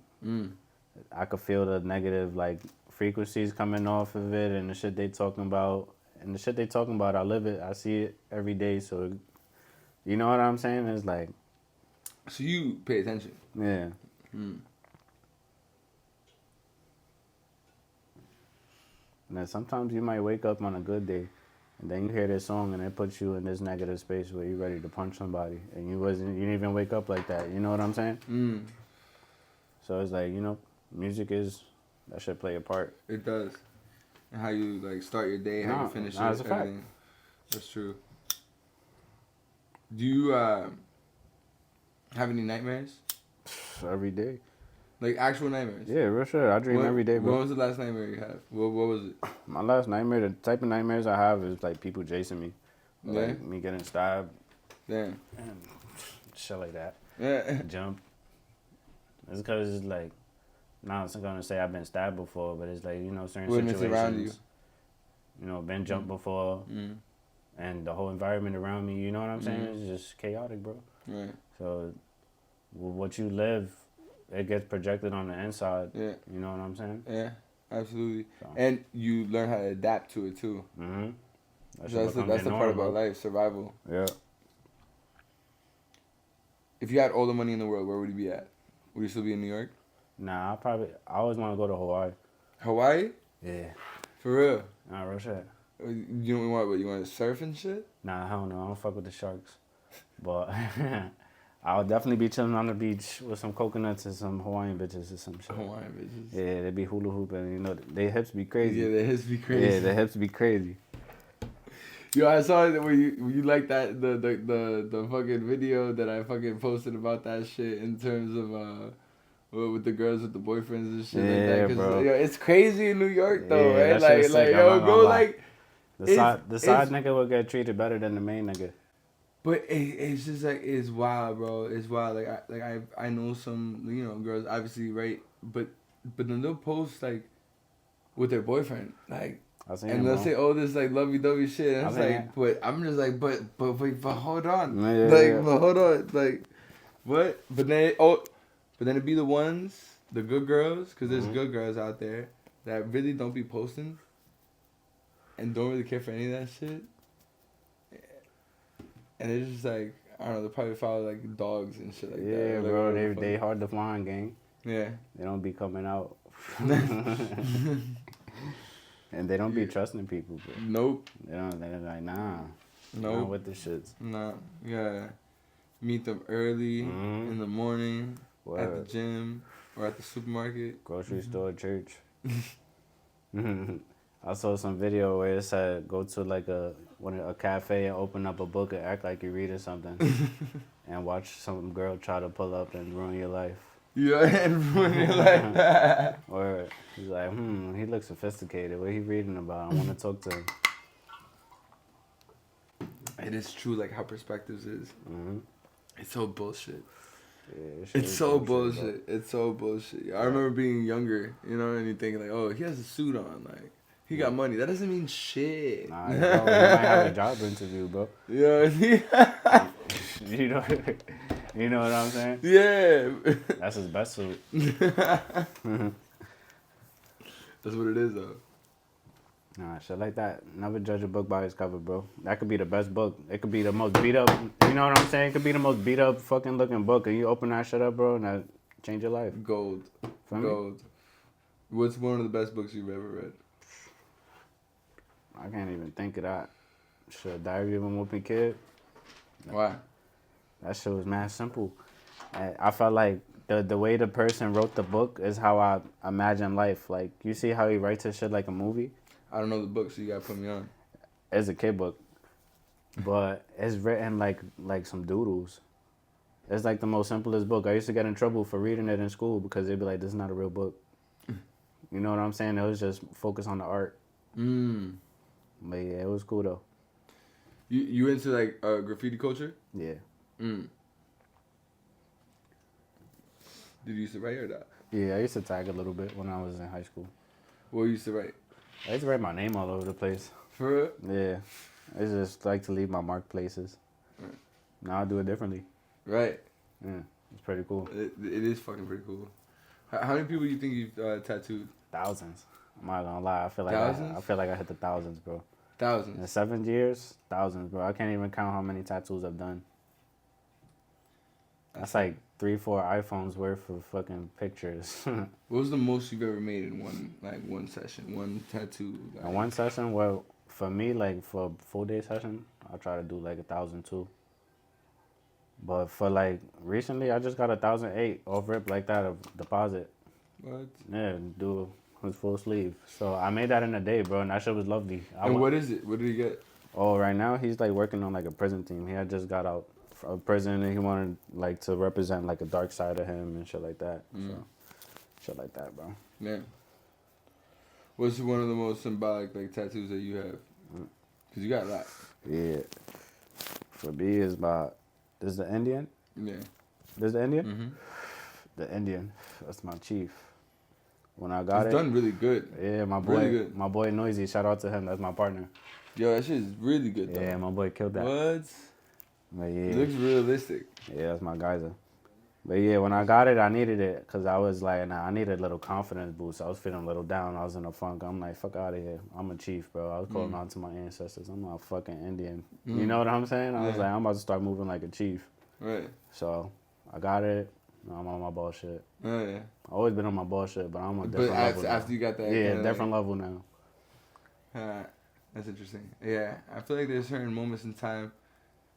I could feel the negative frequencies coming off of it and the shit they talking about. And the shit they talking about, I live it. I see it every day. So, you know what I'm saying? It's like, So you pay attention. yeah. And then sometimes you might wake up on a good day, and then you hear this song, and it puts you in this negative space where you're ready to punch somebody, and you didn't even wake up like that. You know what I'm saying? So it's like, music that should play a part. It does. And how you start your day, how you finish it, it's a fact. everything. That's true. Do you have any nightmares? Every day. Like actual nightmares? Yeah, real shit. I dream every day, bro. When was the last nightmare you had? What was it? My last nightmare, the type of nightmares I have is like people chasing me. Yeah. Like me getting stabbed Damn. and shit like that. Yeah. Jump. It's because it's like, not gonna say I've been stabbed before, but it's like, certain Witness situations. around you. Been jumped before. And the whole environment around me, you know what I'm saying? It's just chaotic, bro. Right. So, what you live, it gets projected on the inside. Yeah. You know what I'm saying? Yeah. Absolutely. So. And you learn how to adapt to it too. Mm-hmm. That's the part about life, survival. Yeah. If you had all the money in the world, where would you be at? Would you still be in New York? Nah, I always want to go to Hawaii. Hawaii? Yeah. For real? Nah, real shit. You know what? You want to surf and shit? Nah, hell no. I don't fuck with the sharks. But I'll definitely be chilling on the beach with some coconuts and some Hawaiian bitches or some shit. Hawaiian bitches. Yeah, they be hula hooping. Their hips be crazy. Yeah, their hips be crazy. Yeah, their hips be crazy. Yo, I saw it where you like that the fucking video that I fucking posted about that shit in terms of with the girls with the boyfriends and shit like that. 'Cause, bro. yo, it's crazy in New York though, Yeah, right? that shit's sick, I'm yo, not go gonna lie. like. The side nigga will get treated better than the main nigga. But it's just like it's wild, bro. It's wild. I know some girls obviously, right? But then they'll post like with their boyfriend and they'll say, "Oh, this lovey-dovey shit." And it's like, but I'm just like, but hold on, but hold on, like, what? But then it'd be the good girls, because there's good girls out there that really don't be posting and don't really care for any of that shit. And it's just like, I don't know. They probably follow like dogs and shit like that. Yeah, Like, bro. whatever the They fuck. hard to find, gang. Yeah. They don't be coming out. And they don't be trusting people, bro. Nope. They're like, nah. Nope. Not with the shits. Nah. Yeah. Meet them early in the morning at the Word. gym or at the supermarket. Grocery store, church. I saw some video where it said go to like a cafe and open up a book and act like you're reading something, and watch some girl try to pull up and ruin your life. Yeah, and ruin your life. Or he's like, he looks sophisticated. What he reading about? I want to talk to him. It is true, like how perspectives is. Mm-hmm. It's so bullshit. Yeah, It's so bullshit. It's so bullshit. I remember being younger, you know, and you thinking like, oh, he has a suit on, like he got money. That doesn't mean shit. Nah, bro, you might have a job interview, bro. Yeah. You know, you know what I'm saying? Yeah. That's his best suit. That's what it is, though. Nah, shit like that. Never judge a book by its cover, bro. That could be the best book. It could be the most beat up. You know what I'm saying? It could be the most beat up fucking looking book, and you open that shit up, bro, and that change your life. Gold. For me? Gold. What's one of the best books you've ever read? I can't even think of that. Shit, Diary of a Whooping Kid. Why? That shit was mad simple. I felt like the way the person wrote the book is how I imagine life. Like, you see how he writes his shit like a movie? I don't know the book, so you gotta put me on. It's a kid book, but it's written like some doodles. It's like the most simplest book. I used to get in trouble for reading it in school because they'd be like, this is not a real book. You know what I'm saying? It was just focus on the art. But yeah, it was cool though. You into like graffiti culture? Yeah. Did you used to write or not? Yeah, I used to tag a little bit when I was in high school. What you used to write? I used to write my name all over the place. For real? Yeah. I just like to leave my mark places. Right. Now I do it differently. Right. Yeah, it's pretty cool. It is fucking pretty cool. How many people do you think you've tattooed? Thousands. I'm not gonna lie. I feel like Thousands? I feel like I hit the thousands, bro. In Thousands. 7 years, thousands, bro. I can't even count how many tattoos I've done. That's like 3-4 iPhones worth of fucking pictures. What was the most you've ever made in one session, one tattoo? In one session, well, for me, like for a full day session, I try to do like 1,000 too. But for like recently, I just got 1,008 off rip like that of deposit. What? Yeah, do his full sleeve. So I made that in a day, bro, and that shit was lovely. And what is it? What did he get? Oh, right now he's like working on like a prison team. He had just got out of prison and he wanted like to represent like a dark side of him and shit like that. So shit like that, bro. Yeah. What's one of the most symbolic like tattoos that you have? Cause you got a lot. Yeah. For me is this is the Indian. Yeah. This is the Indian. Mm-hmm. The Indian. That's my chief. When I got It's done really good. Yeah, my boy, Really good. my boy Noisy. Shout out to him. That's my partner. Yo, that shit is really good though. Yeah, my boy killed that. What? But It yeah, looks realistic. yeah, that's my geyser. But yeah, when I got it, I needed it because I was like, nah, I needed a little confidence boost. I was feeling a little down. I was in a funk. I'm like, fuck out of here. I'm a chief, bro. I was calling out to my ancestors. I'm not fucking Indian. You know what I'm saying? I was like, I'm about to start moving like a chief. Right. So I got it. Now I'm on my bullshit. Oh yeah. I always been on my bullshit, but I'm on a But different level. after now. you got that. Yeah, kinda, different level now. That's interesting. Yeah, I feel like there's certain moments in time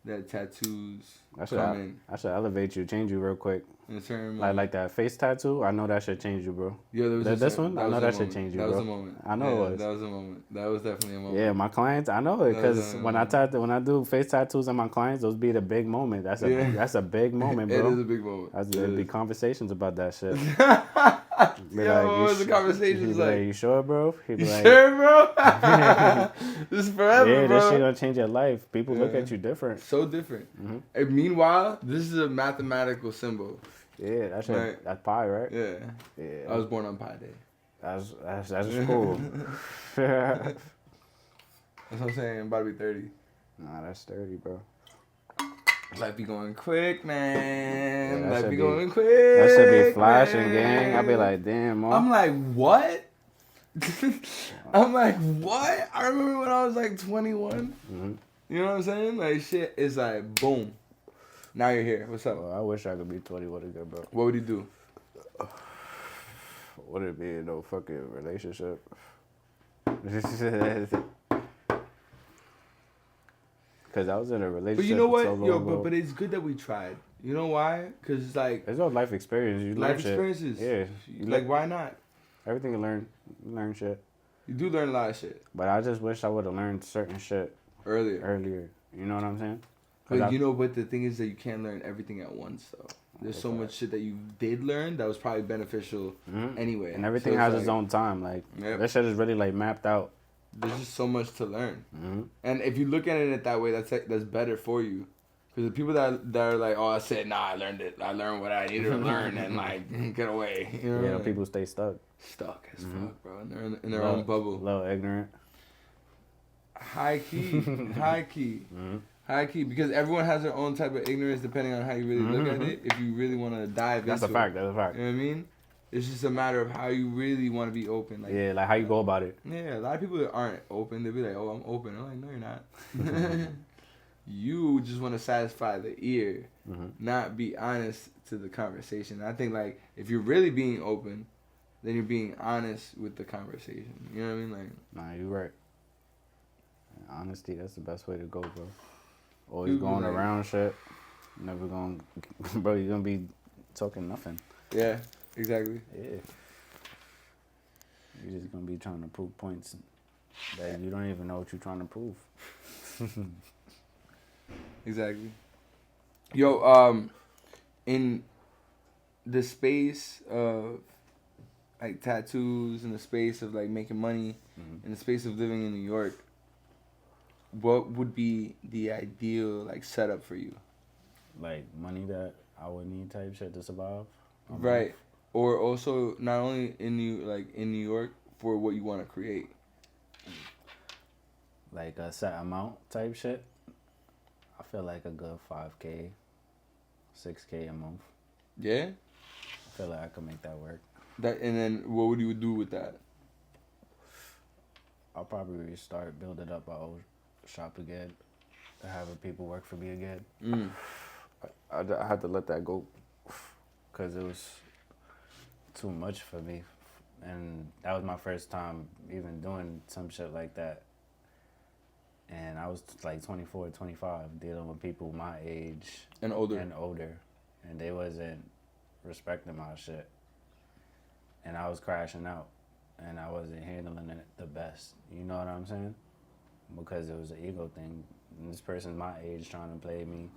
that tattoos I come in. should elevate you, change you real quick. In a certain Like that face tattoo. I know that should change you, bro. Yeah, there was a This certain- one, I was know a that should moment. change you, That bro. was a moment. I know it was. That was a moment. That was definitely a moment. Yeah, my clients, I know it That was because a- when I do face tattoos on my clients, those be the big moment. That's a big moment, bro. It is a big moment. There'd be conversations about that shit. Be Yo, what was the he'd conversations be like? You sure, bro? He'd be You like, sure, bro? This is forever, yeah, bro. this shit gonna change your life. People look Yeah. at you different. So different. And meanwhile, this is a mathematical symbol. Yeah, that shit, Right. that's pie, right? Yeah. Yeah, I was born on Pi Day. that's cool. That's what I'm saying. I'm about to be 30. Nah, that's sturdy, bro. Life be going quick, man. Yeah, that Life should be be- going quick. That should be flashing, man. gang. I be like, damn, Mom. I'm like, what? I'm like, what? I remember when I was like 21. Mhm. You know what I'm saying? Like, shit is like, boom. Now you're here. What's up? Well, I wish I could be 21 again, bro. What would you do? Would it be no fucking relationship? Because I was in a relationship. But you know for what? so long, Yo, bro. but it's good that we tried. You know why? Because it's like It's all life experience. You learn life shit. experiences. Yeah. You Like, why not? everything you learn shit. You do learn a lot of shit But I just wish I would have learned certain shit earlier. earlier. You know what I'm saying? 'Cause But you know, but the thing is that you can't learn everything at once, though. There's so Okay. much shit that you did learn that was probably beneficial anyway. And everything So has it's its like, own time. Like, Yep. that shit is really, like, mapped out. There's just so much to learn. Mm-hmm. And if you look at it that way, that's better for you. Because the people that are like, oh, I said, nah, I learned it. I learned what I needed to learn and, like, get away. You know? Yeah, people stay stuck. Stuck as fuck, bro. And they're in their Little- own bubble. Little ignorant. High key. High key. High key. Because everyone has their own type of ignorance depending on how you really look at it. If you really want to dive That's into a fact. it. That's a fact. You know what I mean? It's just a matter of how you really want to be open. Like, Yeah, like how you go about it. yeah, a lot of people that aren't open, they'll be like, oh, I'm open. I'm like, no, you're not. You just want to satisfy the ear, not be honest to the conversation. I think, like, if you're really being open, then you're being honest with the conversation. You know what I mean? Like, Nah, you right. Honesty, that's the best way to go, bro. Always People going like- around shit. Never going, bro, you're going to be talking nothing. yeah, exactly. Yeah. You're just going to be trying to prove points that you don't even know what you're trying to prove. Exactly. Yo, in the space of like tattoos, in the space of like making money, in the space of living in New York, what would be the ideal like setup for you? Like money that I would need type shit to survive. Right. Or also not only in New York for what you want to create. Like a set amount type shit. I feel like a good 5K, 6K a month. Yeah? I feel like I could make that work. That, and then what would you do with that? I'll probably restart, build it up my old shop again, having people work for me again. I had to let that go because it was too much for me. And that was my first time even doing some shit like that. And I was like 24, 25, dealing with people my age And older. And they wasn't respecting my shit. And I was crashing out. And I wasn't handling it the best. You know what I'm saying? Because it was an ego thing. And this person's my age trying to play me.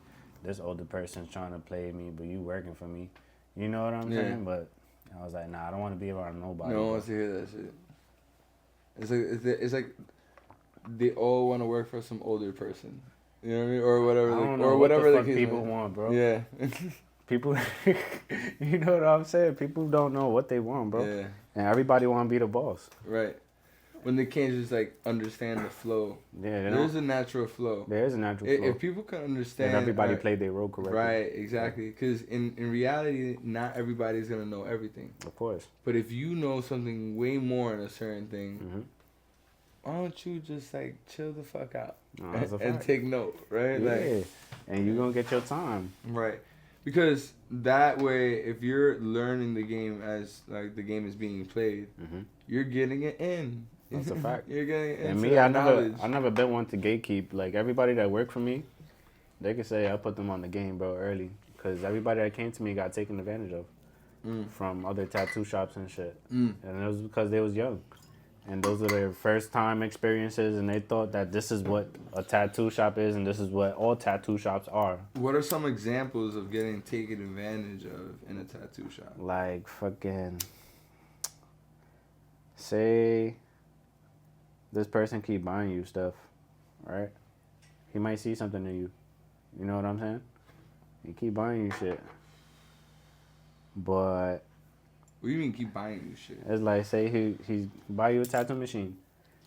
This older person's trying to play me, but you working for me. You know what I'm saying? But I was like, nah, I don't want to be around nobody. No one wants to hear that shit. It's like they all want to work for some older person. You know what I mean? Or whatever. I Like, don't know or what whatever the the fuck case people may- want, bro. Yeah. People, you know what I'm saying? People don't know what they want, bro. Yeah. And everybody want to be the boss. Right. When they can't just like understand the flow. Yeah, they There's don't. a natural flow. There is a natural flow. If people can understand. If everybody alright, played their role correctly. Right, exactly. Because in reality, not everybody's going to know everything. Of course. But if you know something way more in a certain thing, Mm-hmm. why don't you just like chill the fuck out No, that's a and fact. take note, right? Yeah. Like, And you're going to get your time. right. Because that way, if you're learning the game as like the game is being played, you're getting it in. That's a fact. You're getting it in. And me, I never been one to gatekeep. Like, everybody that worked for me, they could say I put them on the game, bro, early. Because everybody that came to me got taken advantage of from other tattoo shops and shit. And it was because they was young. And those were their first time experiences, and they thought that this is what a tattoo shop is, and this is what all tattoo shops are. What are some examples of getting taken advantage of in a tattoo shop? Like, fucking, say this person keep buying you stuff, right? He might see something in you. You know what I'm saying? He keep buying you shit. But What do you mean keep buying you shit? it's like, say he buy you a tattoo machine,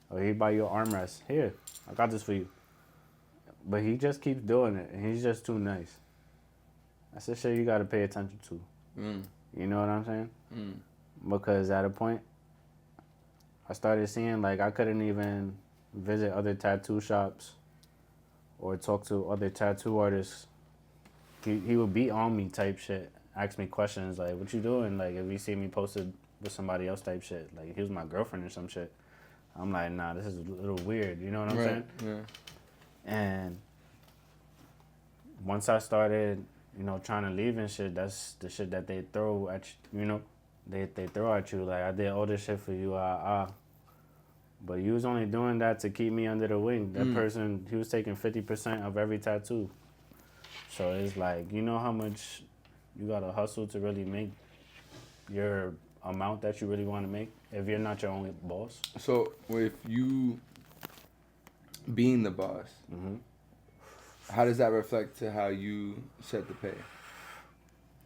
or he buy you an armrest. Here, I got this for you. But he just keeps doing it, and he's just too nice. That's the shit you gotta pay attention to. You know what I'm saying? Because at a point, I started seeing like I couldn't even visit other tattoo shops or talk to other tattoo artists he would be on me type shit, ask me questions like, "What you doing?" Like if he see me posted with somebody else type shit, like he was my girlfriend or some shit. I'm like, nah, this is a little weird. You know what I'm saying? Yeah. And once I started, trying to leave and shit, that's the shit that they throw at you. They throw at you like, I did all this shit for you, But you was only doing that to keep me under the wing. That person, he was taking 50% of every tattoo. So it's like, you know how much you gotta hustle to really make your amount that you really want to make if you're not your only boss. So with you being the boss, how does that reflect to how you set the pay?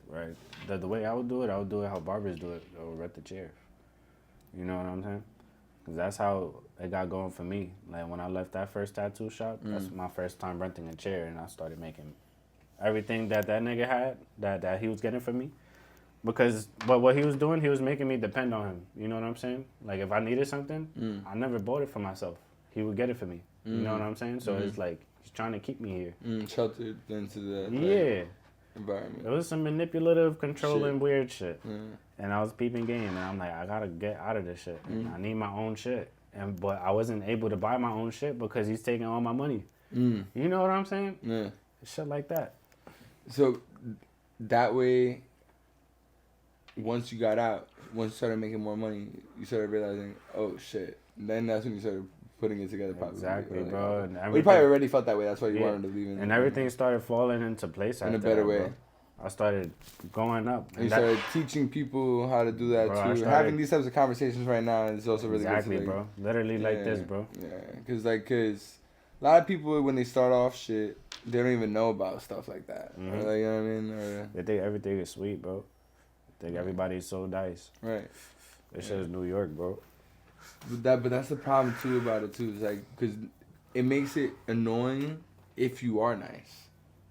Right. The way I would do it how barbers do it, or rent the chair. You know what I'm saying? Because that's how it got going for me. Like when I left that first tattoo shop, that's my first time renting a chair, and I started making everything that nigga had, that he was getting from me. But what he was doing, he was making me depend on him. You know what I'm saying? Like if I needed something, I never bought it for myself. He would get it for me. You know what I'm saying? So it's like he's trying to keep me here. Sheltered into the environment. It was some manipulative, controlling, weird shit. And I was peeping game, and I'm like, I gotta get out of this shit. I need my own shit. But I wasn't able to buy my own shit because he's taking all my money. You know what I'm saying? Yeah. Shit like that. So that way, once you got out, once you started making more money, you started realizing, oh shit. Then that's when you started putting it together. Exactly, like, bro. Oh. And Well, you probably already felt that way. That's why you Yeah. wanted to leave. And everything started falling into place in after a better that, way. bro. I started going up. And you started teaching people how to do that Bro, I too. started- Having these types of conversations right now is also really exactly, good. bro. Literally like this, bro. Yeah, because a lot of people when they start off shit, they don't even know about stuff like that. Or like, you know what I mean? Or, They think everything is sweet, bro. They think everybody's so nice. right. This shit is New York, bro. But that's the problem too about it too. It's like because it makes it annoying if you are nice.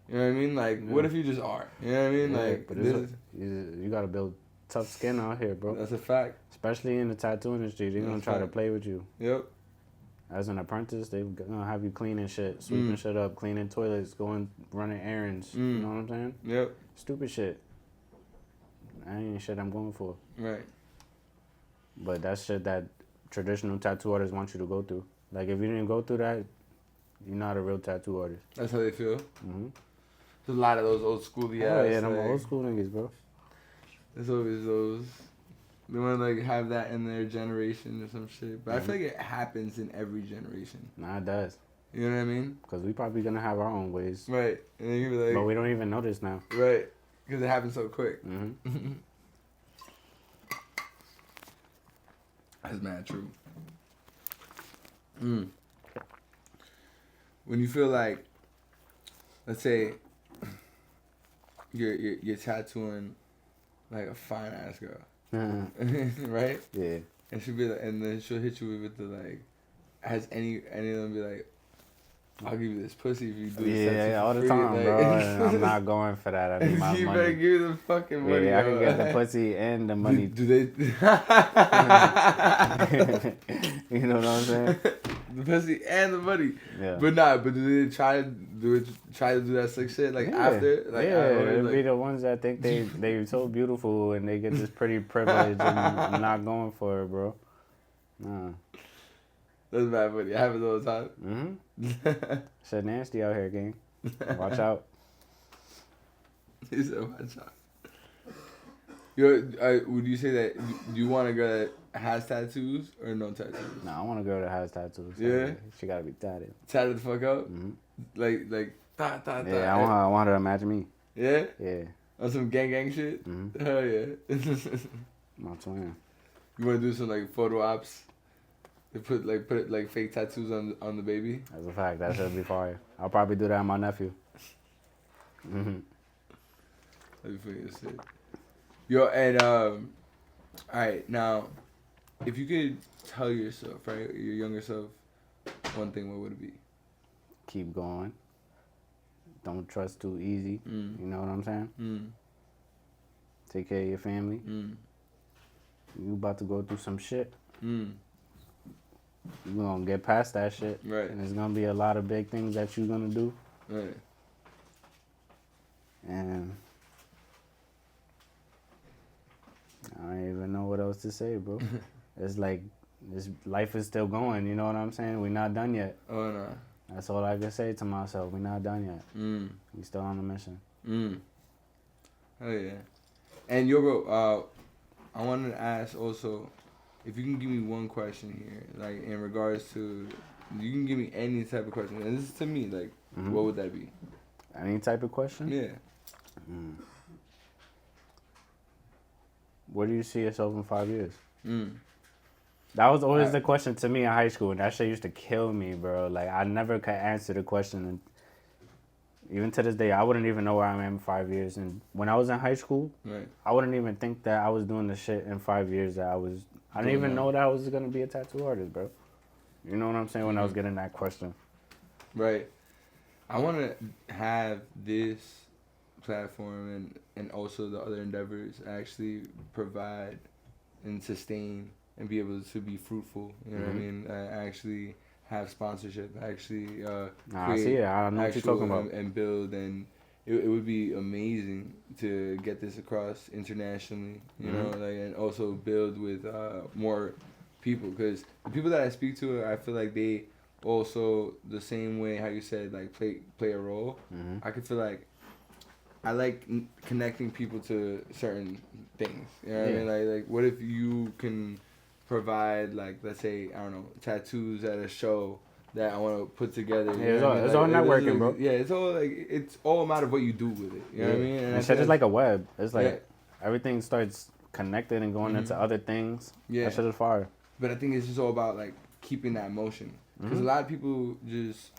You know what I mean? Like, what if you just are? You know what I mean? Yeah, Like, but this you gotta build tough skin out here, bro. that's a fact. Especially in the tattoo industry, they're gonna That's try to fact. play with you. Yep. As an apprentice, they're gonna have you cleaning shit, sweeping shit up, cleaning toilets, running errands. You know what I'm saying? Yep. Stupid shit. That ain't shit I'm going for. Right. But that's shit that traditional tattoo artists want you to go through. Like, if you didn't go through that, you're not a real tattoo artist. That's how they feel. Mm-hmm. There's a lot of those old schooly ass. Oh, yeah, them like, old school niggas, bro. There's always those. They want to like have that in their generation or some shit. But I feel like it happens in every generation. Nah, it does. You know what I mean? Because we probably gonna have our own ways. Right. And then you're like, But we don't even notice now. right. Because it happens so quick. Mm-hmm. That's mad true. When you feel like, let's say, you're tattooing like a fine ass girl, right? Yeah. And she'll be like, and then she'll hit you with the like, has any of them be like, I'll give you this pussy if you do this tattoo Yeah, for all the free. time, like, bro. And I'm not going for that. I need my you money. better give me the fucking money. Yeah, I can yo. get the pussy and the money. Do they? You know what I'm saying? The pussy and the money. Yeah. But do they try to do that slick shit like Yeah. after? Like, yeah, it'd like, be the ones that think they're so beautiful and they get this pretty privilege and I'm not going for it, bro. Nah. that's bad funny. I have it all the time. Mm-hmm. Shit nasty out here, gang. Watch out. He said, watch out. Would you say that you want a girl that has tattoos or no tattoos? Nah, I want a girl that has tattoos. So Yeah? She gotta be tatted. Tatted the fuck up? Mm-hmm. Like, Yeah, I want her to match me. Yeah? Yeah. On some gang shit? Mm-hmm. Hell yeah. My twin. You want to do some like photo ops? They put fake tattoos on the baby? That's a fact. That should be fire. I'll probably do that on my nephew. Mm-hmm. That'd be funny as shit. Yo, and alright, now, if you could tell yourself, right, your younger self, one thing, what would it be? Keep going. Don't trust too easy. You know what I'm saying? Take care of your family. You about to go through some shit. You're gonna get past that shit. Right. And there's gonna be a lot of big things that you're gonna do. Right. And I don't even know what else to say, bro. It's like this life is still going. You know what I'm saying? We're not done yet. Oh no. That's all I can say to myself. We're not done yet. We still on a mission. Oh yeah. And yo, bro, I wanted to ask also if you can give me one question here, like in regards to, you can give me any type of question, and this is to me, like, what would that be? Any type of question? Yeah. Where do you see yourself in 5 years? That was always the question to me in high school, and that shit used to kill me, bro. Like, I never could answer the question, and even to this day, I wouldn't even know where I am in 5 years. And when I was in high school, I wouldn't even think that I was doing the shit in 5 years that I was. I didn't even know that I was gonna be a tattoo artist, bro. You know what I'm saying? When I was getting that question. Right. I want to have this platform and also the other endeavors actually provide and sustain and be able to be fruitful. You know what I mean? Actually have sponsorship. Actually I see it. I know what you're talking about. And build, and it would be amazing to get this across internationally. You know, like, and also build with more people, because the people that I speak to, I feel like they also, the same way how you said, like, play a role. I could feel like I like connecting people to certain things. You know what I mean? Like what if you can provide, like, let's say, I don't know, tattoos at a show that I want to put together. It's all networking, bro. Yeah, it's all a matter of what you do with it. You know what I mean? And shit is like a web. It's like everything starts connected and going into other things. Yeah. That shit is fire. But I think it's just all about, like, keeping that motion. Because a lot of people just,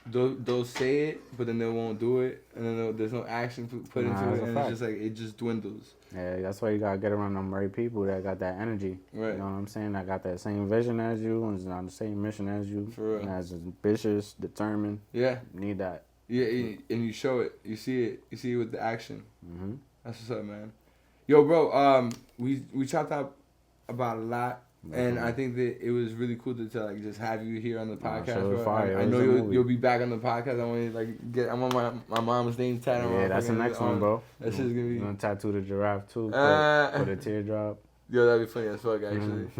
they'll say it, but then they won't do it. And then there's no action put into it. And it's just like, it just dwindles. Yeah, that's why you got to get around them right people that got that energy. Right. You know what I'm saying? That got that same vision as you and is on the same mission as you. For real. And as ambitious, determined. Yeah. You need that. Yeah, and you show it. You see it. You see it with the action. That's what's up, man. Yo, bro, we chopped up about a lot. And I think that it was really cool to like just have you here on the podcast. Sure, fire. I know you'll be back on the podcast. I want to like I'm on my mom's name tattoo. Yeah, that's the next one, bro. That shit's gonna be. You gonna tattoo the giraffe too? Put a teardrop. Yo, that'd be funny as fuck, actually.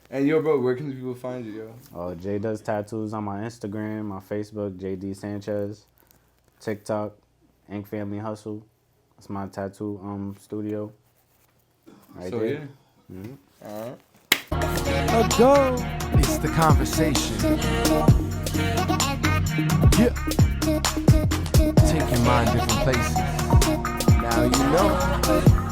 And yo, bro, where can people find you, yo? Oh, Jay Does Tattoos on my Instagram, my Facebook, JD Sanchez, TikTok, Ink Family Hustle. That's my tattoo studio. Right so there. Yeah. All right. Go. It's the conversation. Yeah. Take your mind different places. Now you know.